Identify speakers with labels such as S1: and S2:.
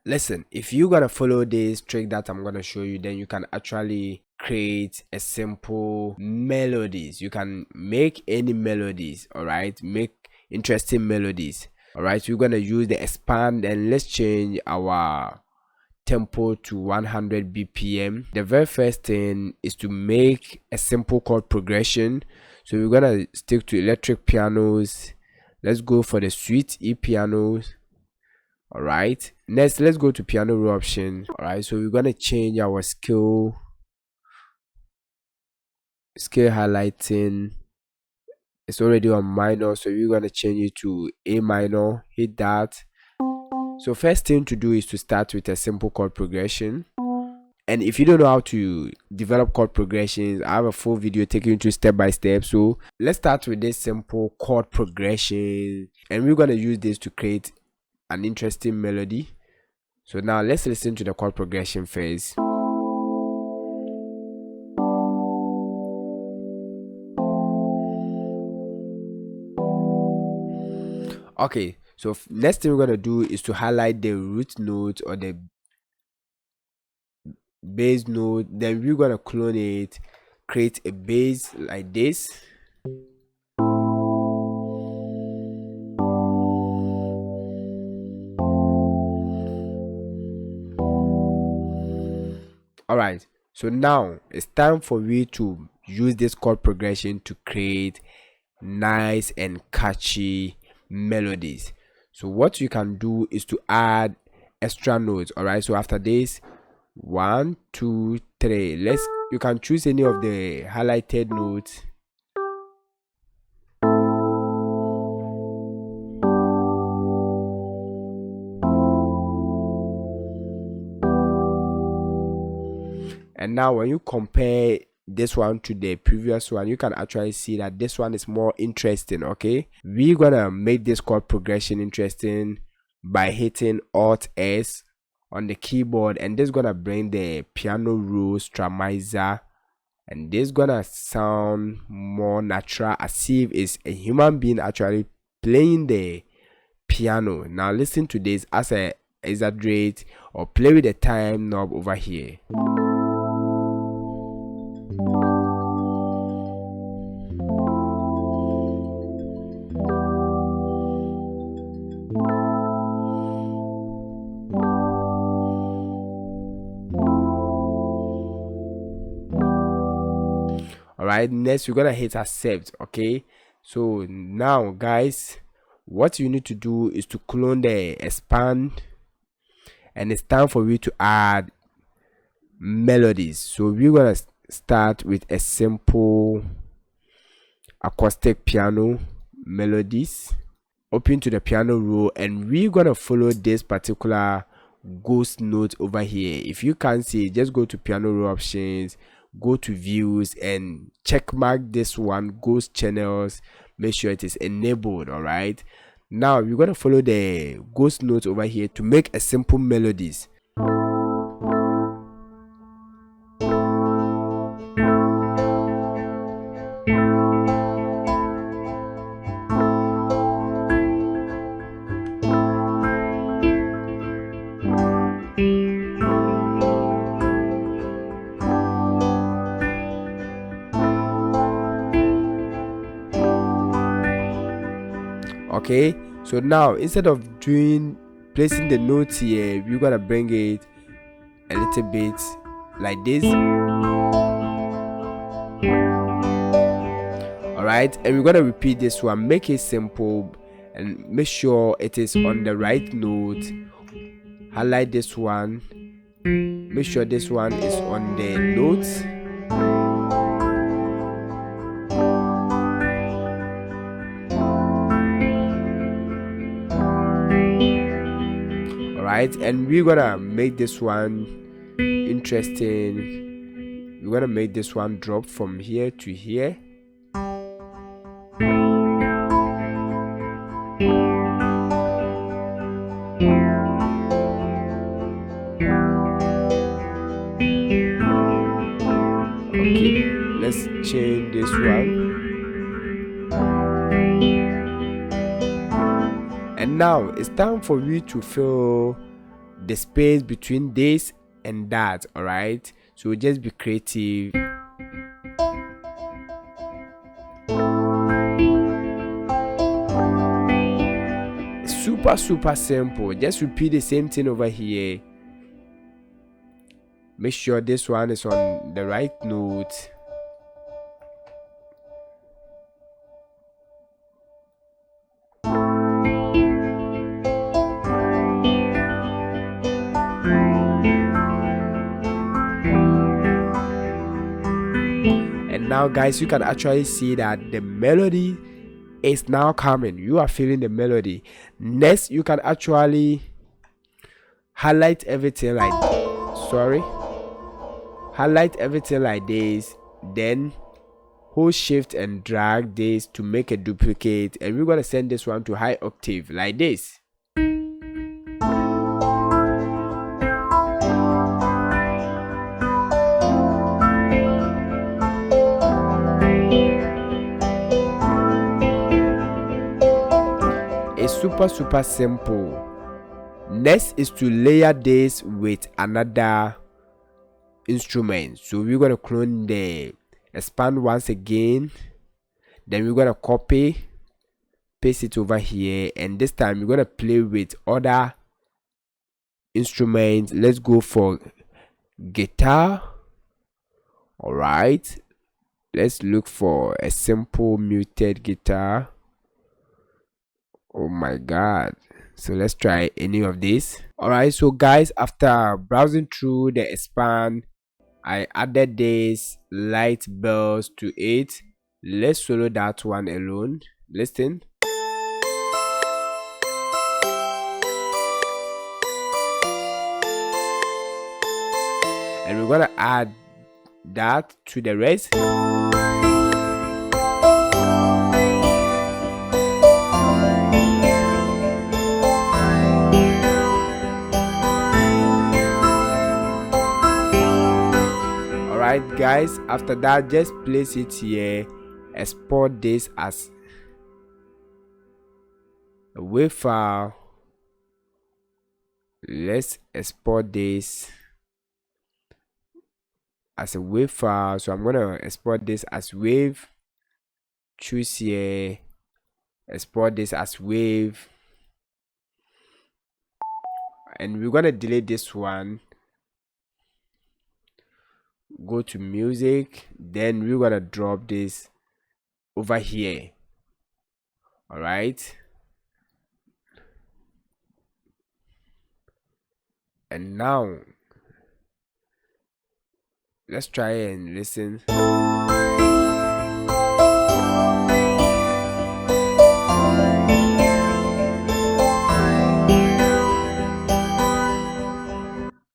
S1: Listen, if you're gonna follow this trick that I'm gonna show you, then you can actually create a simple melodies. You can make any melodies, all right? Make interesting melodies. All right, we're gonna use the expand, and let's change our tempo to 100 bpm. The very first thing is to make a simple chord progression. So we're gonna stick to electric pianos. Let's go for the sweet E pianos. All right, next let's go to piano roll option. All right, so we're gonna change our scale highlighting. It's already on minor, so we're gonna change it to A minor. Hit that. So first thing to do is to start with a simple chord progression. And if you don't know how to develop chord progressions, I have a full video taking you through step by step. So let's start with this simple chord progression, and we're gonna use this to create an interesting melody. So now let's listen to the chord progression first. Okay, so next thing we're gonna do is to highlight the root note or the bass note. Then we're gonna clone it, create a bass like this. All right, so now it's time for me to use this chord progression to create nice and catchy melodies. So what you can do is to add extra notes. All right, so after this, 1 2 3, you can choose any of the highlighted notes. And now when you compare this one to the previous one, you can actually see that this one is more interesting. Okay, we're gonna make this chord progression interesting by hitting Alt S on the keyboard, and this is gonna bring the piano roll strumizer, and this is gonna sound more natural, as if it's a human being actually playing the piano. Now listen to this as I exaggerate or play with the time knob over here. All right, next we're gonna hit accept. Okay, so now guys, what you need to do is to clone the expand, and it's time for you to add melodies. So we're gonna start with a simple acoustic piano melodies. Open to the piano roll, and we're gonna follow this particular ghost note over here. If you can't see, just go to piano roll options, go to views, and check mark this one, ghost channels. Make sure it is enabled. All right, now we're gonna follow the ghost note over here to make a simple melodies. Okay, so now instead of placing the notes here, we're gonna bring it a little bit like this. All right, and we're gonna repeat this one. Make it simple and make sure it is on the right note. Highlight this one, make sure this one is on the notes. Right, and we're gonna make this one interesting. We're gonna make this one drop from here to here. Okay, let's change this one. And now it's time for you to fill the space between this and that. All right, so just be creative. Super simple. Just repeat the same thing over here. Make sure this one is on the right note. And now guys, you can actually see that the melody is now coming. You are feeling the melody. Next, you can actually highlight everything like highlight everything like this, then hold shift and drag this to make a duplicate, and we're gonna send this one to high octave like this. It's super simple. Next is to layer this with another instrument. So we're gonna clone the expand once again, then we're gonna copy, paste it over here, and this time we're gonna play with other instruments. Let's go for guitar. All right, let's look for a simple muted guitar. Oh my god, so let's try any of this. All right, so guys, after browsing through the expand, I added this light bells to it. Let's solo that one alone. Listen. And we're gonna add that to the rest. Alright guys, after that, just place it here, export this as a WAV file. Let's export this as a WAV file. So I'm gonna export this as WAV, choose here, export this as WAV, and we're gonna delete this one. Go to music, then we're gonna drop this over here. All right, and now let's try and listen.